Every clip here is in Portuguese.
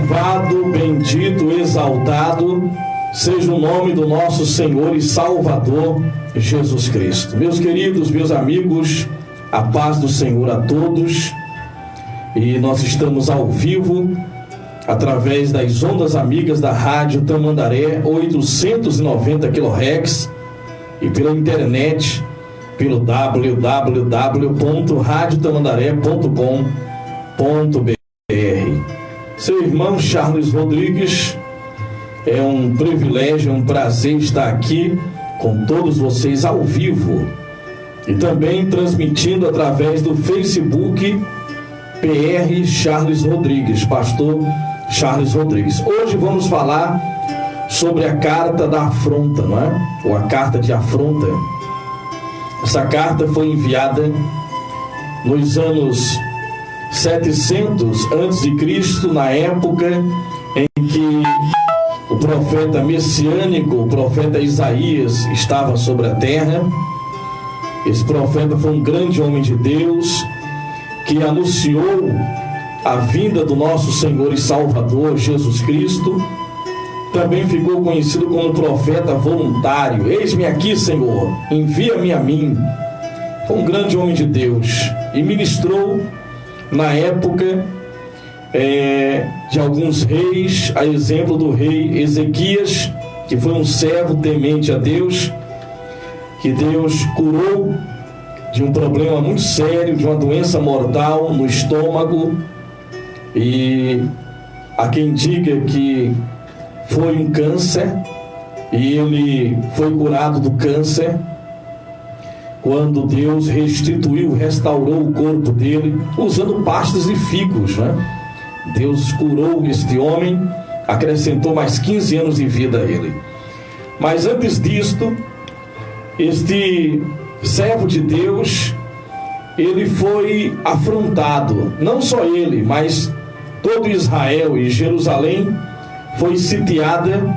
Louvado, bendito, exaltado seja o nome do nosso Senhor e Salvador Jesus Cristo. Meus queridos, meus amigos, a paz do Senhor a todos. E nós estamos ao vivo através das ondas amigas da Rádio Tamandaré 890 kHz e pela internet pelo www.radiotamandaré.com.br. Seu irmão Charles Rodrigues, é um privilégio, um prazer estar aqui com todos vocês ao vivo e também transmitindo através do Facebook PR Charles Rodrigues, Pastor Charles Rodrigues. Hoje vamos falar sobre a carta da afronta, não é? Ou a carta de afronta. Essa carta foi enviada nos anos 700 a.C., na época em que o profeta messiânico, o profeta Isaías, estava sobre a terra. Esse profeta foi um grande homem de Deus que anunciou a vinda do nosso Senhor e Salvador Jesus Cristo. Também ficou conhecido como profeta voluntário. Eis-me aqui, Senhor, envia-me a mim. Foi um grande homem de Deus e ministrou na época de alguns reis, a exemplo do rei Ezequias, que foi um servo temente a Deus, que Deus curou de um problema muito sério, de uma doença mortal no estômago, e há quem diga que foi um câncer, e ele foi curado do câncer quando Deus restaurou o corpo dele usando pastas de figos, né? Deus curou este homem, acrescentou mais 15 anos de vida a ele. Mas antes disto, este servo de Deus, ele foi afrontado. Não só ele, mas todo Israel e Jerusalém foi sitiada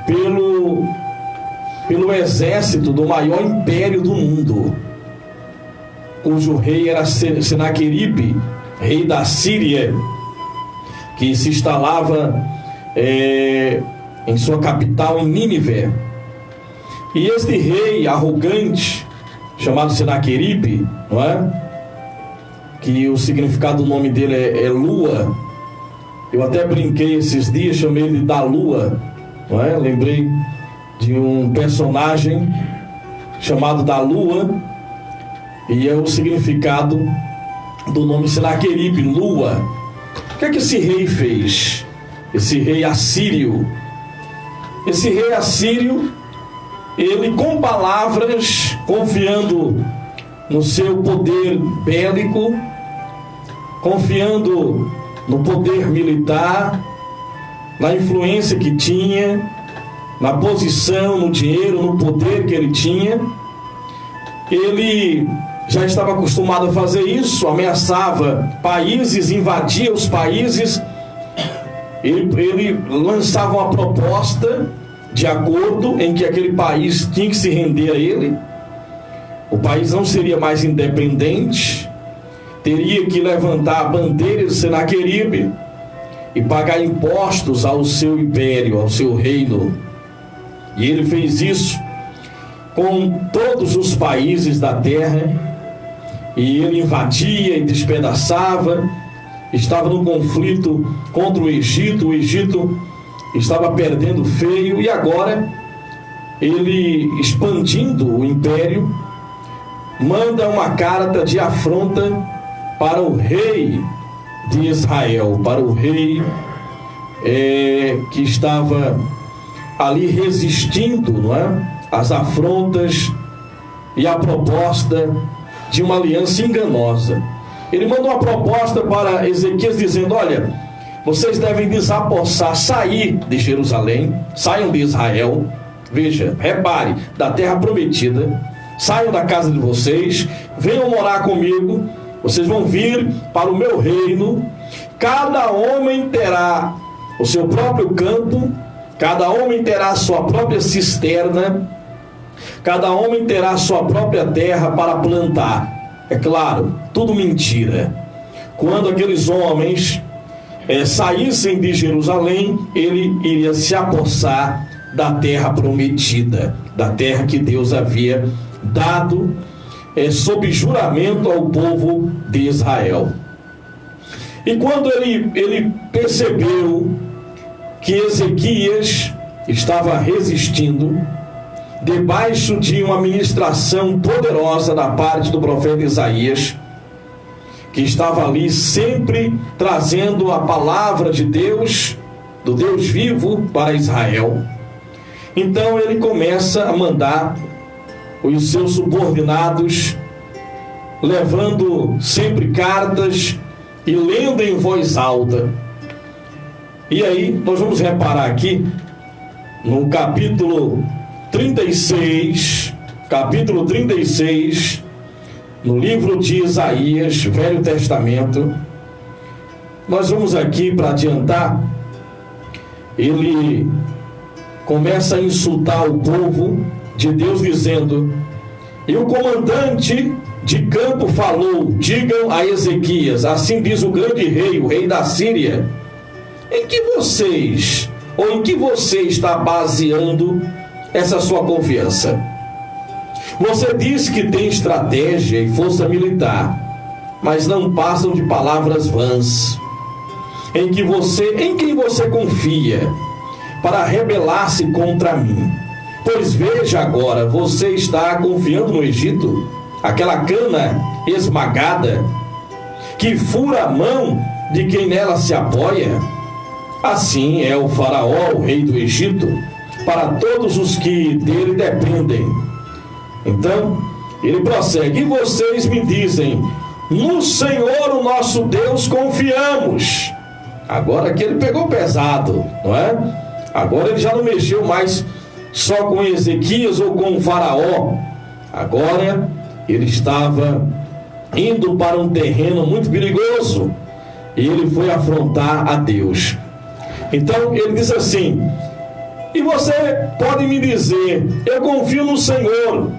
pelo exército do maior império do mundo, cujo rei era Senaqueribe, rei da Síria, que se instalava em sua capital, em Nínive. E este rei arrogante, chamado Senaqueribe, não é? Que o significado do nome dele é lua. Eu até brinquei esses dias, chamei ele da lua, não é? Lembrei de um personagem chamado da lua, e é o significado do nome Senaqueribe, lua. O que é que esse rei fez? Esse rei assírio. Esse rei assírio, ele com palavras, confiando no seu poder bélico, confiando no poder militar, na influência que tinha, na posição, no dinheiro, no poder que ele tinha, ele já estava acostumado a fazer isso, ameaçava países, invadia os países. Ele lançava uma proposta de acordo em que aquele país tinha que se render a ele. O país não seria mais independente, teria que levantar a bandeira de Senaqueribe e pagar impostos ao seu império, ao seu reino. E ele fez isso com todos os países da terra, e ele invadia e despedaçava. Estava num conflito contra o Egito estava perdendo feio, e agora ele, expandindo o império, manda uma carta de afronta para o rei de Israel, para o rei que estava ali resistindo, não é? Às afrontas e à proposta de uma aliança enganosa. Ele mandou uma proposta para Ezequias dizendo: olha, vocês devem desapossar, sair de Jerusalém, saiam de Israel, veja, repare, da terra prometida, saiam da casa de vocês, venham morar comigo, vocês vão vir para o meu reino, cada homem terá o seu próprio campo, cada homem terá a sua própria cisterna, cada homem terá a sua própria terra para plantar. É claro, tudo mentira. Quando aqueles homens saíssem de Jerusalém, ele iria se apossar da terra prometida, da terra que Deus havia dado sob juramento ao povo de Israel. E quando ele percebeu que Ezequias estava resistindo, debaixo de uma ministração poderosa da parte do profeta Isaías, que estava ali sempre trazendo a palavra de Deus, do Deus vivo para Israel, então ele começa a mandar os seus subordinados, levando sempre cartas e lendo em voz alta. E aí nós vamos reparar aqui no capítulo 36, no livro de Isaías, Velho Testamento. Nós vamos aqui, para adiantar, ele começa a insultar o povo de Deus, dizendo: e o comandante de campo falou, digam a Ezequias, assim diz o grande rei, o rei da Síria, em que você está baseando essa sua confiança? Você diz que tem estratégia e força militar, mas não passam de palavras vãs. Em quem você confia para rebelar-se contra mim? Pois veja agora, você está confiando no Egito, aquela cana esmagada que fura a mão de quem nela se apoia? Assim é o faraó, o rei do Egito, para todos os que dele dependem. Então ele prossegue: e vocês me dizem, no Senhor o nosso Deus confiamos. Agora que ele pegou pesado, não é? Agora ele já não mexeu mais só com Ezequias ou com o faraó. Agora ele estava indo para um terreno muito perigoso e ele foi afrontar a Deus. Então ele diz assim: e você pode me dizer, eu confio no Senhor.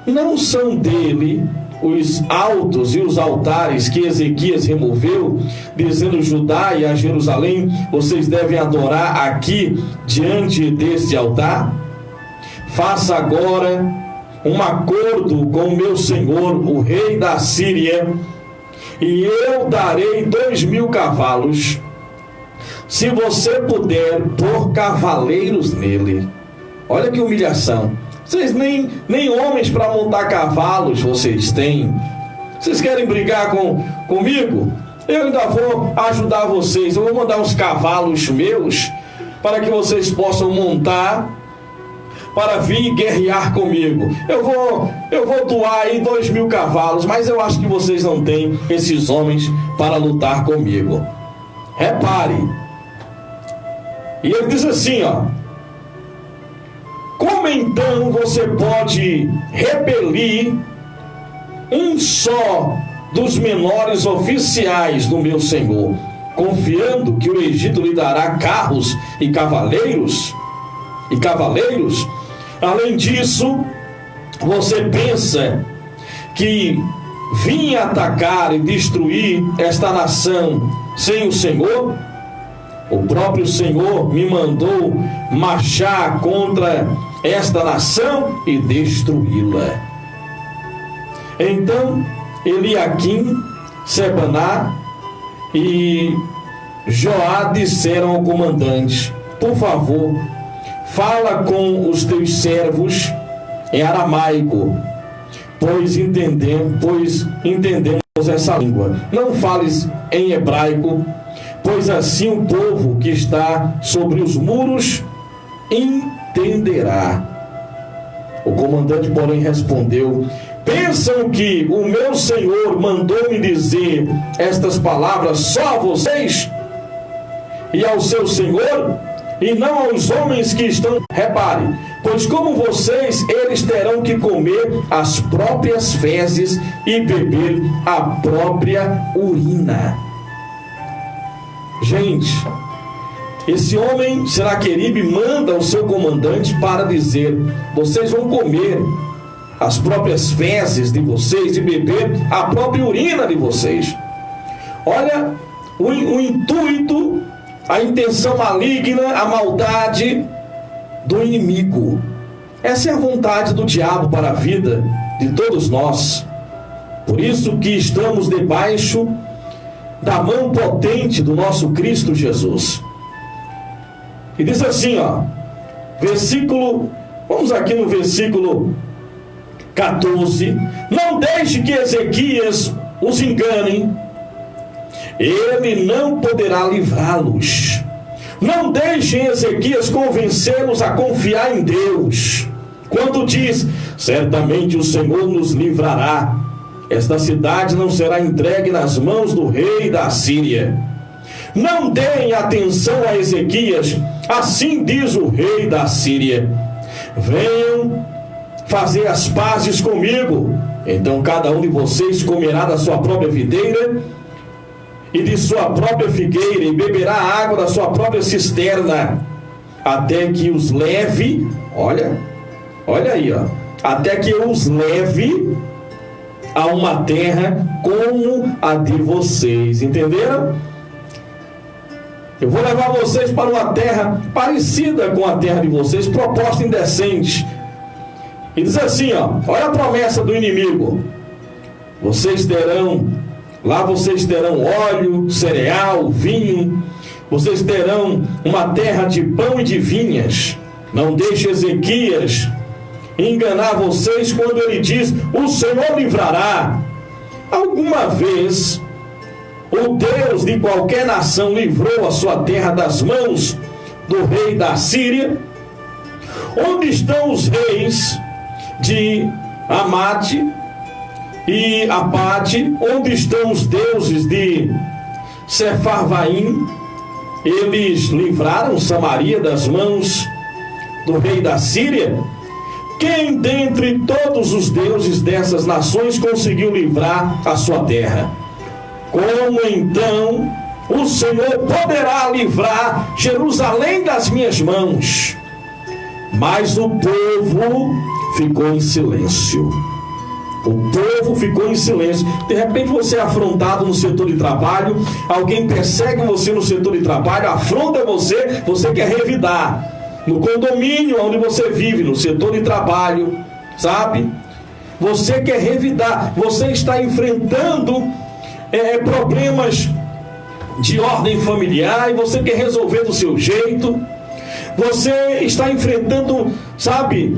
Não são dele os altos e os altares que Ezequias removeu, dizendo: Judá e a Jerusalém, vocês devem adorar aqui diante deste altar? Faça agora um acordo com o meu senhor, o rei da Síria, e eu darei 2.000 cavalos, se você puder pôr cavaleiros nele. Olha que humilhação. Vocês nem homens para montar cavalos vocês têm. Vocês querem brigar comigo? Eu ainda vou ajudar vocês. Eu vou mandar uns cavalos meus para que vocês possam montar para vir guerrear comigo. Eu vou doar aí 2.000 cavalos, mas eu acho que vocês não têm esses homens para lutar comigo. Repare. E ele diz assim, ó: como então você pode repelir um só dos menores oficiais do meu senhor, confiando que o Egito lhe dará carros e cavaleiros? Além disso, você pensa que vim atacar e destruir esta nação sem o Senhor? O próprio Senhor me mandou marchar contra esta nação e destruí-la. Então Eliaquim, Sebaná e Joá disseram ao comandante: por favor, fala com os teus servos em aramaico, pois entendemos essa língua. Não fales em hebraico, pois assim o povo que está sobre os muros entenderá. O comandante, porém, respondeu: pensam que o meu senhor mandou me dizer estas palavras só a vocês e ao seu senhor, e não aos homens que estão? Repare, pois como vocês, eles terão que comer as próprias fezes e beber a própria urina. Gente, esse homem, Senaqueribe, manda o seu comandante para dizer: vocês vão comer as próprias fezes de vocês e beber a própria urina de vocês. Olha o intuito, a intenção maligna, a maldade do inimigo. Essa é a vontade do diabo para a vida de todos nós. Por isso que estamos debaixo da mão potente do nosso Cristo Jesus. E diz assim, vamos aqui no versículo 14: não deixe que Ezequias os engane, ele não poderá livrá-los. Não deixem Ezequias convencê-los a confiar em Deus, quando diz: certamente o Senhor nos livrará, esta cidade não será entregue nas mãos do rei da Assíria. Não deem atenção a Ezequias, assim diz o rei da Assíria: venham fazer as pazes comigo, então cada um de vocês comerá da sua própria videira e de sua própria figueira, e beberá a água da sua própria cisterna, até que os leve, olha aí, até que eu os leve a uma terra como a de vocês. Entenderam? Eu vou levar vocês para uma terra parecida com a terra de vocês, proposta indecente. E diz assim, olha a promessa do inimigo: vocês terão óleo, cereal, vinho, vocês terão uma terra de pão e de vinhas. Não deixe Ezequias enganar vocês quando ele diz: o Senhor livrará. Alguma vez o Deus de qualquer nação livrou a sua terra das mãos do rei da Síria? Onde estão os reis de Amate e Apate? Onde estão os deuses de Sefarvaim? Eles livraram Samaria das mãos do rei da Síria? Quem dentre todos os deuses dessas nações conseguiu livrar a sua terra? Como então o Senhor poderá livrar Jerusalém das minhas mãos? Mas o povo ficou em silêncio. O povo ficou em silêncio. De repente você é afrontado no setor de trabalho, alguém persegue você no setor de trabalho, afronta você, você quer revidar. No condomínio onde você vive, no setor de trabalho, sabe? Você quer revidar, você está enfrentando problemas de ordem familiar e você quer resolver do seu jeito. Você está enfrentando, sabe,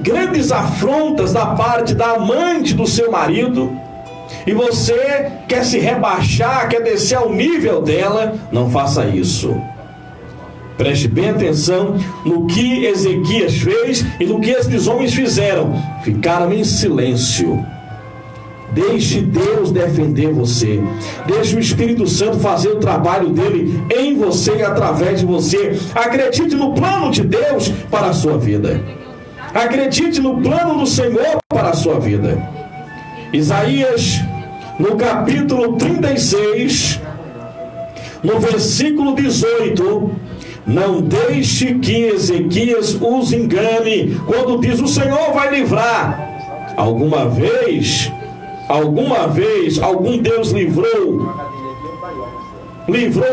grandes afrontas da parte da amante do seu marido, e você quer se rebaixar, quer descer ao nível dela. Não faça isso. Preste bem atenção no que Ezequias fez e no que esses homens fizeram. Ficaram em silêncio. Deixe Deus defender você. Deixe o Espírito Santo fazer o trabalho dele em você e através de você. Acredite no plano de Deus para a sua vida. Acredite no plano do Senhor para a sua vida. Isaías, no capítulo 36, no versículo 18: não deixe que Ezequias os engane quando diz: o Senhor vai livrar. Alguma vez algum Deus livrou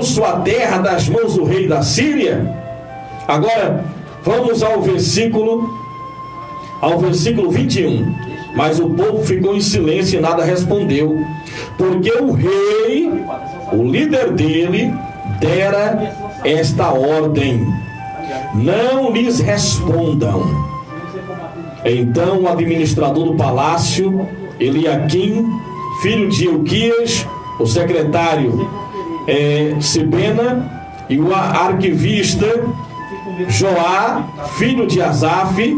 sua terra das mãos do rei da Síria? Agora vamos ao versículo 21. Mas o povo ficou em silêncio e nada respondeu, porque o rei, o líder dele, dera esta ordem: não lhes respondam. Então o administrador do palácio, Eliaquim, filho de Ilquias, o secretário Sibena, e o arquivista Joá, filho de Asaf,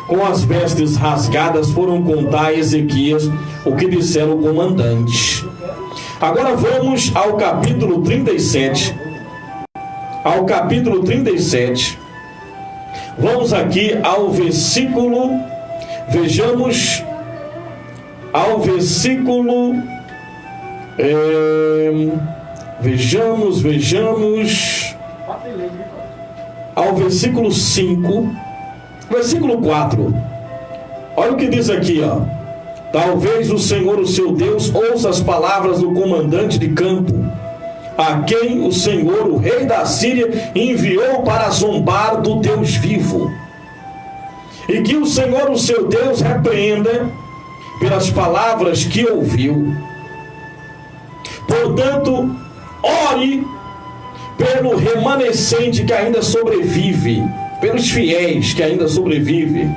com as vestes rasgadas, foram contar a Ezequias o que disseram o comandante. Agora vamos ao capítulo 37. Ao capítulo 37. Vamos aqui ao versículo. Vejamos ao versículo. Vejamos. Ao versículo 5. Versículo 4. Olha o que diz aqui, Talvez o Senhor, o seu Deus, ouça as palavras do comandante de campo a quem o Senhor, o rei da Síria, enviou para zombar do Deus vivo. E que o Senhor, o seu Deus, repreenda pelas palavras que ouviu. Portanto, ore pelo remanescente que ainda sobrevive, pelos fiéis que ainda sobrevivem.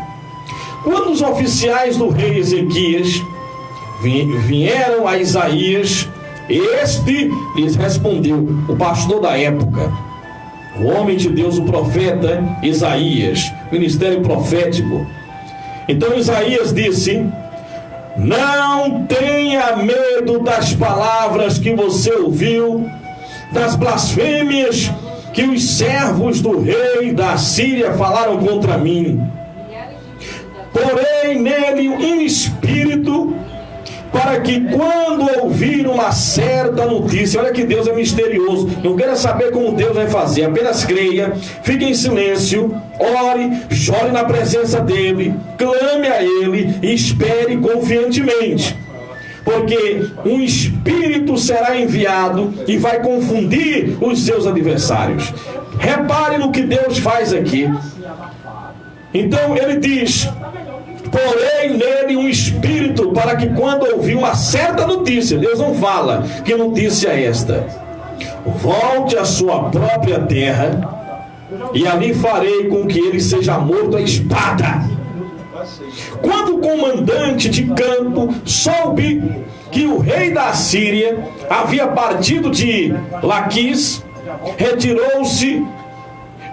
Quando os oficiais do rei Ezequias vieram a Isaías, este lhes respondeu, o pastor da época, o homem de Deus, o profeta Isaías, ministério profético. Então Isaías disse: não tenha medo das palavras que você ouviu, das blasfêmias que os servos do rei da Síria falaram contra mim. Porém nele um espírito, para que quando ouvir uma certa notícia, olha que Deus é misterioso, não queira saber como Deus vai fazer, apenas creia, fique em silêncio, ore, chore na presença dele, clame a ele e espere confiantemente, porque um espírito será enviado e vai confundir os seus adversários. Repare no que Deus faz aqui. Então ele diz: porém nele um espírito, para que quando ouvir uma certa notícia, Deus não fala que notícia é esta, volte à sua própria terra, e ali farei com que ele seja morto à espada. Quando o comandante de campo soube que o rei da Síria havia partido de Laquis, retirou-se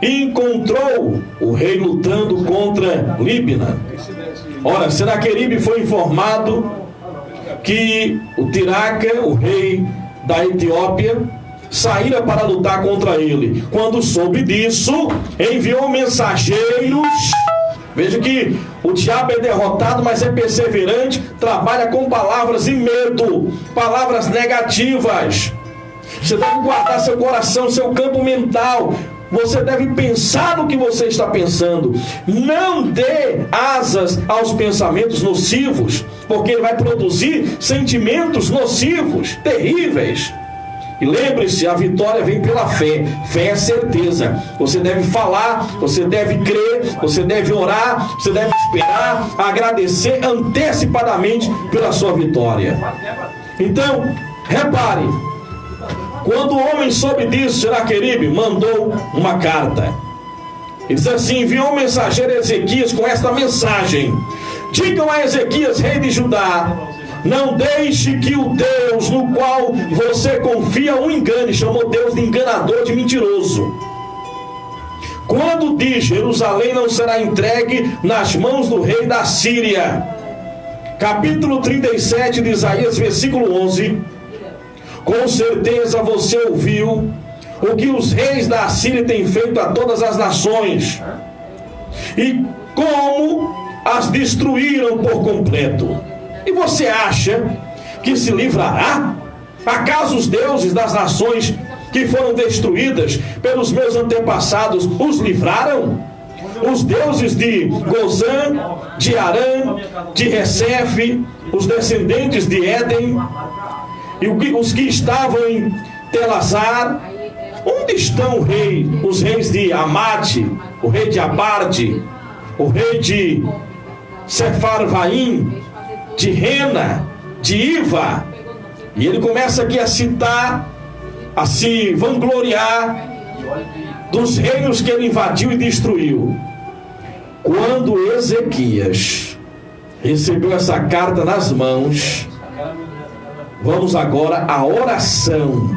e encontrou o rei lutando contra Líbina. Ora, Senaqueribe foi informado que o Tiraca, o rei da Etiópia, saíra para lutar contra ele. Quando soube disso, enviou mensageiros. Veja que o diabo é derrotado, mas é perseverante, trabalha com palavras e medo, palavras negativas. Você deve guardar seu coração, seu campo mental. Você deve pensar no que você está pensando. Não dê asas aos pensamentos nocivos, porque ele vai produzir sentimentos nocivos, terríveis. E lembre-se, a vitória vem pela fé. Fé é certeza. Você deve falar, você deve crer, você deve orar, você deve esperar, agradecer antecipadamente pela sua vitória. Então, repare, quando o homem soube disso, Senaqueribe mandou uma carta. Ele diz assim: enviou um mensageiro a Ezequias com esta mensagem: digam a Ezequias, rei de Judá, não deixe que o Deus no qual você confia o engane. Chamou Deus de enganador, de mentiroso. Quando diz: Jerusalém não será entregue nas mãos do rei da Síria. Capítulo 37 de Isaías, versículo 11. Com certeza você ouviu o que os reis da Síria têm feito a todas as nações, e como as destruíram por completo. E você acha que se livrará? Acaso os deuses das nações que foram destruídas pelos meus antepassados os livraram? Os deuses de Gozã, de Arã, de Recefe, os descendentes de Éden, e os que estavam em Telazar, onde estão os reis de Amate, o rei de Abarde, o rei de Sefarvaim, de Rena, de Iva? E ele começa aqui a citar, a se vangloriar dos reinos que ele invadiu e destruiu. Quando Ezequias recebeu essa carta nas mãos, vamos agora à oração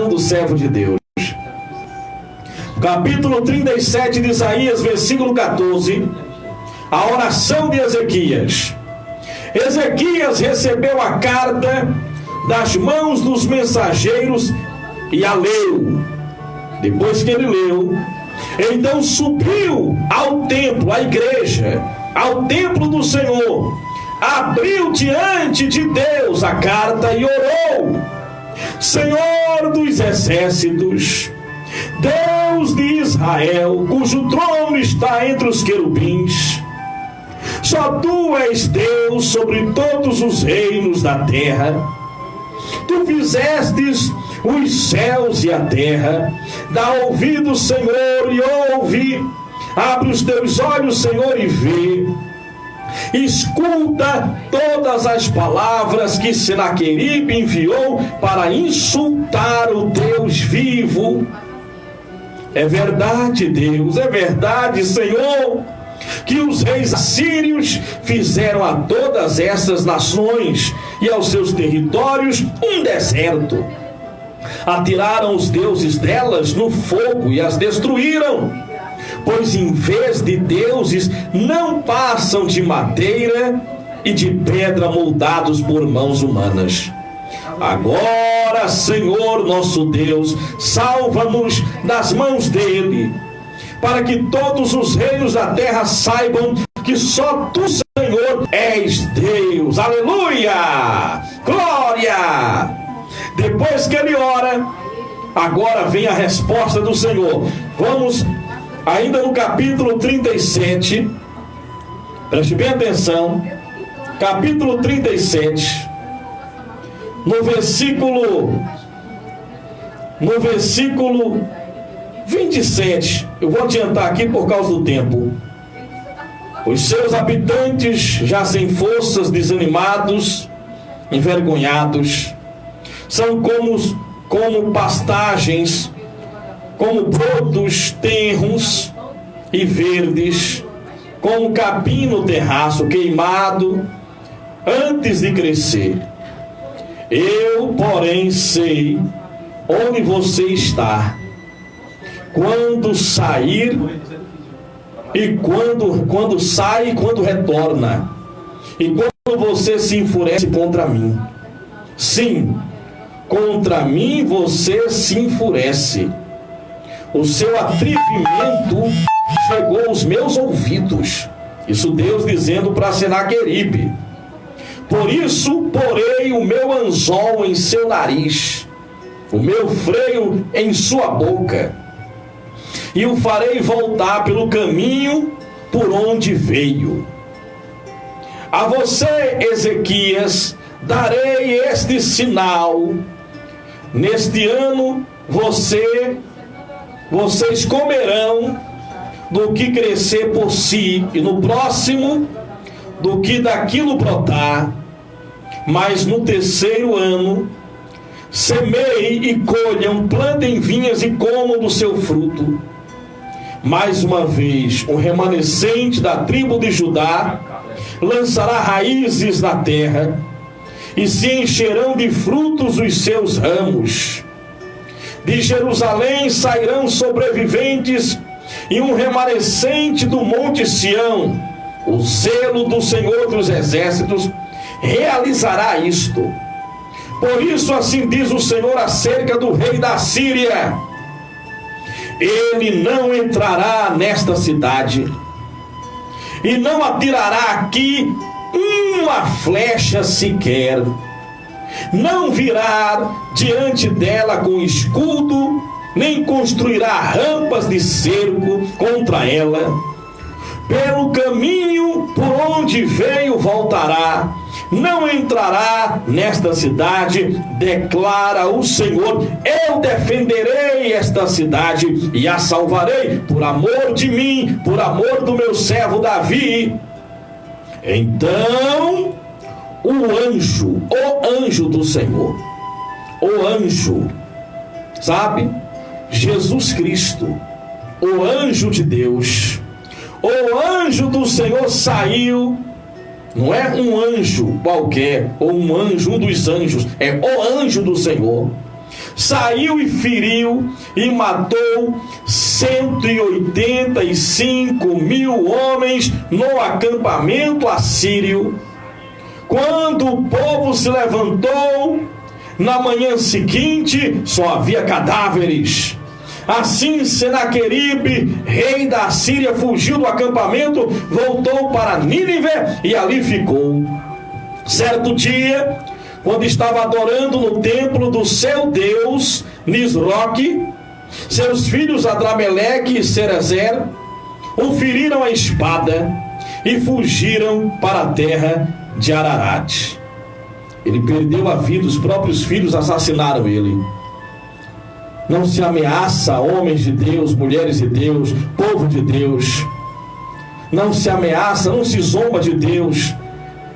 do servo de Deus. Capítulo 37 de Isaías, versículo 14, a oração de Ezequias. Ezequias recebeu a carta das mãos dos mensageiros e a leu. Depois que ele leu, então subiu ao templo, à igreja, ao templo do Senhor, abriu diante de Deus a carta e orou: Senhor dos exércitos, Deus de Israel, cujo trono está entre os querubins, só tu és Deus sobre todos os reinos da terra. Tu fizestes os céus e a terra. Dá ouvido, Senhor, e ouve. Abre os teus olhos, Senhor, e vê. Escuta todas as palavras que Senaqueribe enviou para insultar o Deus vivo. É verdade, Deus, é verdade, Senhor, que os reis assírios fizeram a todas essas nações e aos seus territórios um deserto. Atiraram os deuses delas no fogo e as destruíram, pois em vez de deuses não passam de madeira e de pedra moldados por mãos humanas. Agora, Senhor nosso Deus, salva-nos das mãos dele, para que todos os reinos da terra saibam que só tu, Senhor, és Deus. Aleluia! Glória! Depois que ele ora, agora vem a resposta do Senhor. Vamos ainda no capítulo 37, preste bem atenção, capítulo 37, no versículo 27, eu vou adiantar aqui por causa do tempo. Os seus habitantes jazem forças, desanimados, envergonhados, são como pastagens, como brotos tenros e verdes, como capim no terraço queimado antes de crescer. Eu, porém, sei onde você está, quando sair e quando sai e quando retorna, e quando você se enfurece contra mim. Sim, contra mim você se enfurece. O seu atrevimento chegou aos meus ouvidos. Isso Deus dizendo para Senaqueribe. Por isso porei o meu anzol em seu nariz, o meu freio em sua boca, e o farei voltar pelo caminho por onde veio. A você, Ezequias, darei este sinal. Neste ano vocês comerão do que crescer por si, e no próximo do que daquilo brotar. Mas no terceiro ano semeiem e colham, plantem vinhas e comam do seu fruto. Mais uma vez, um remanescente da tribo de Judá lançará raízes na terra, e se encherão de frutos os seus ramos. De Jerusalém sairão sobreviventes e um remanescente do monte Sião. O zelo do Senhor dos Exércitos realizará isto. Por isso assim diz o Senhor acerca do rei da Síria: ele não entrará nesta cidade, e não atirará aqui uma flecha sequer, não virá diante dela com escudo, nem construirá rampas de cerco contra ela. Pelo caminho por onde veio voltará, não entrará nesta cidade, declara o Senhor. Eu defenderei esta cidade e a salvarei, por amor de mim, por amor do meu servo Davi. Então o anjo do Senhor, o anjo, sabe? Jesus Cristo, o anjo de Deus, o anjo do Senhor saiu. Não é um anjo qualquer, ou um anjo, um dos anjos, é o anjo do Senhor. Saiu e feriu e matou 185.000 homens no acampamento assírio. Quando o povo se levantou, na manhã seguinte só havia cadáveres. Assim Senaqueribe, rei da Síria, fugiu do acampamento, voltou para Nínive e ali ficou. Certo dia, quando estava adorando no templo do seu deus Nisroque, seus filhos Adrameleque e Serezer o feriram a espada e fugiram para a terra de Ararat. Ele perdeu a vida, os próprios filhos assassinaram ele. Não se ameaça homens de Deus, mulheres de Deus, povo de Deus. Não se ameaça, não se zomba de Deus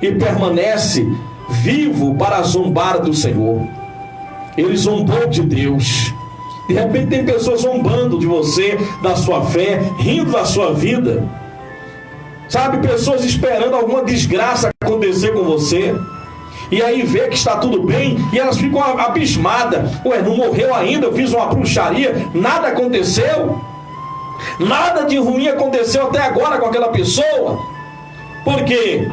e permanece vivo para zombar do Senhor. Ele zombou de Deus. De repente tem pessoas zombando de você, da sua fé, rindo da sua vida. Sabe, pessoas esperando alguma desgraça acontecer com você. E aí vê que está tudo bem e elas ficam abismadas. Ué, não morreu ainda, eu fiz uma bruxaria, nada aconteceu. Nada de ruim aconteceu até agora com aquela pessoa. Por quê?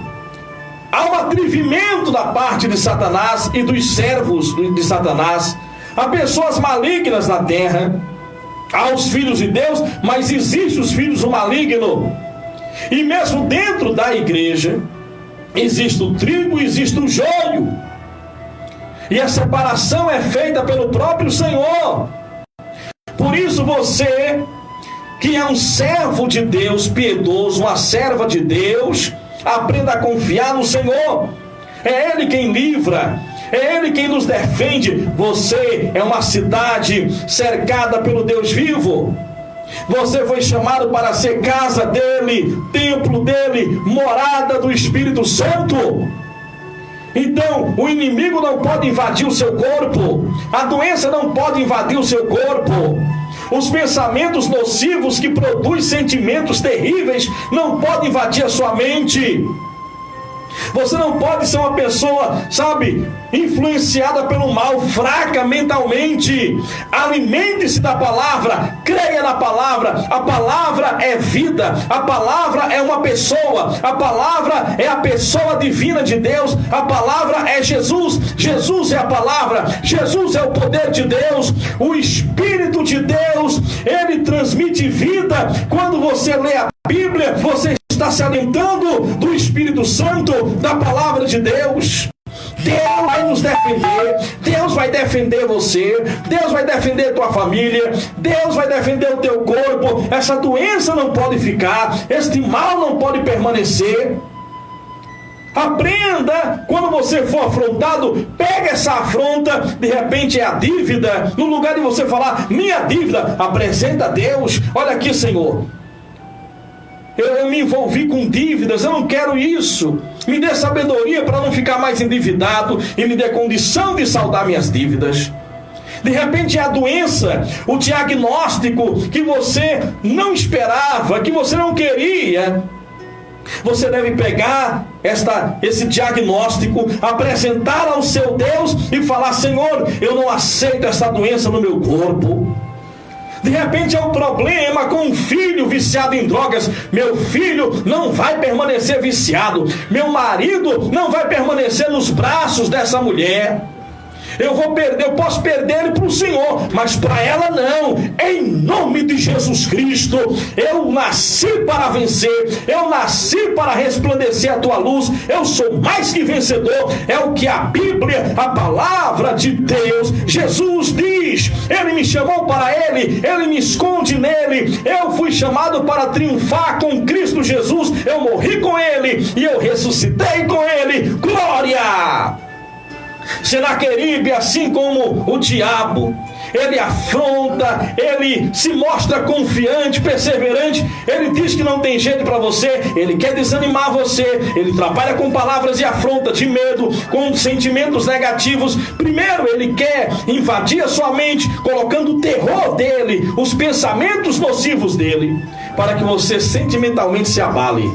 Há um atrevimento da parte de Satanás e dos servos de Satanás. Há pessoas malignas na terra. Há os filhos de Deus, mas existem os filhos do maligno. E mesmo dentro da igreja, existe o trigo e existe o joio. E a separação é feita pelo próprio Senhor. Por isso você, que é um servo de Deus piedoso, uma serva de Deus, aprenda a confiar no Senhor. É Ele quem livra, é Ele quem nos defende. Você é uma cidade cercada pelo Deus vivo. Você foi chamado para ser casa dele, templo dele, morada do Espírito Santo. Então, o inimigo não pode invadir o seu corpo, a doença não pode invadir o seu corpo, os pensamentos nocivos que produzem sentimentos terríveis não podem invadir a sua mente. Você não pode ser uma pessoa, sabe, influenciada pelo mal, fraca mentalmente. Alimente-se da palavra, creia na palavra. A palavra é vida, a palavra é uma pessoa, a palavra é a pessoa divina de Deus, a palavra é Jesus. Jesus é a palavra, Jesus é o poder de Deus, o Espírito de Deus, ele transmite vida. Quando você lê a Bíblia, você está se alimentando do Espírito Santo, da palavra de Deus. Deus vai nos defender, Deus vai defender você, Deus vai defender tua família, Deus vai defender o teu corpo. Essa doença não pode ficar, este mal não pode permanecer. Aprenda, quando você for afrontado, pega essa afronta, de repente é a dívida, no lugar de você falar, minha dívida, apresenta a Deus. Olha aqui, Senhor, eu me envolvi com dívidas, eu não quero isso. Me dê sabedoria para não ficar mais endividado e me dê condição de saldar minhas dívidas. De repente é a doença, o diagnóstico que você não esperava, que você não queria. Você deve pegar esse diagnóstico, apresentar ao seu Deus e falar, Senhor, eu não aceito essa doença no meu corpo. De repente é um problema com um filho viciado em drogas. Meu filho não vai permanecer viciado. Meu marido não vai permanecer nos braços dessa mulher. Eu posso perder ele para o Senhor, mas para ela não. Em nome de Jesus Cristo, eu nasci para vencer, eu nasci para resplandecer a tua luz, eu sou mais que vencedor. É o que a Bíblia, a palavra de Deus, Jesus diz. Ele me chamou para ele, ele me esconde nele. Eu fui chamado para triunfar com Cristo Jesus. Eu morri com ele e eu ressuscitei com ele. Glória! Senaqueribe, assim como o diabo, ele afronta, ele se mostra confiante, perseverante. Ele diz que não tem jeito para você, ele quer desanimar você, ele trabalha com palavras de afronta, de medo, com sentimentos negativos. Primeiro ele quer invadir a sua mente, colocando o terror dele, os pensamentos nocivos dele, para que você sentimentalmente se abale.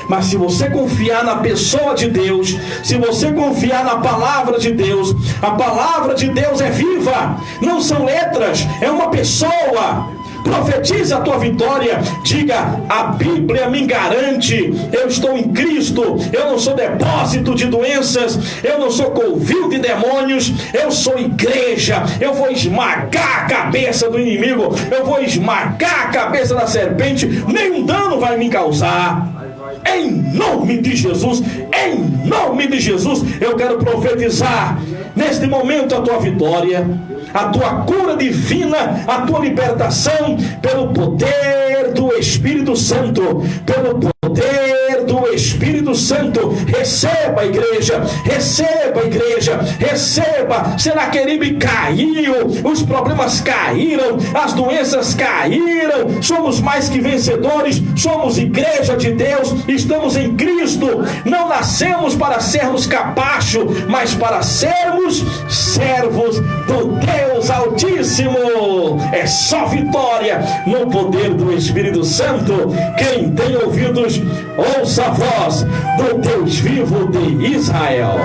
Mas se você confiar na pessoa de Deus, se você confiar na palavra de Deus, a palavra de Deus é viva, não são letras, é uma pessoa. Profetize a tua vitória, diga, a Bíblia me garante, eu estou em Cristo, eu não sou depósito de doenças, eu não sou covil de demônios, eu sou igreja, eu vou esmagar a cabeça do inimigo, eu vou esmagar a cabeça da serpente, nenhum dano vai me causar. Em nome de Jesus, em nome de Jesus, eu quero profetizar neste momento a tua vitória, a tua cura divina, a tua libertação pelo poder do Espírito Santo, pelo poder do do Espírito Santo. Receba, igreja, receba, igreja, receba. Senaqueribe caiu, os problemas caíram, as doenças caíram. Somos mais que vencedores, somos igreja de Deus, estamos em Cristo. Não nascemos para sermos capacho, mas para sermos servos do Deus Altíssimo. É só vitória no poder do Espírito Santo. Quem tem ouvidos, ouça a voz do Deus vivo de Israel.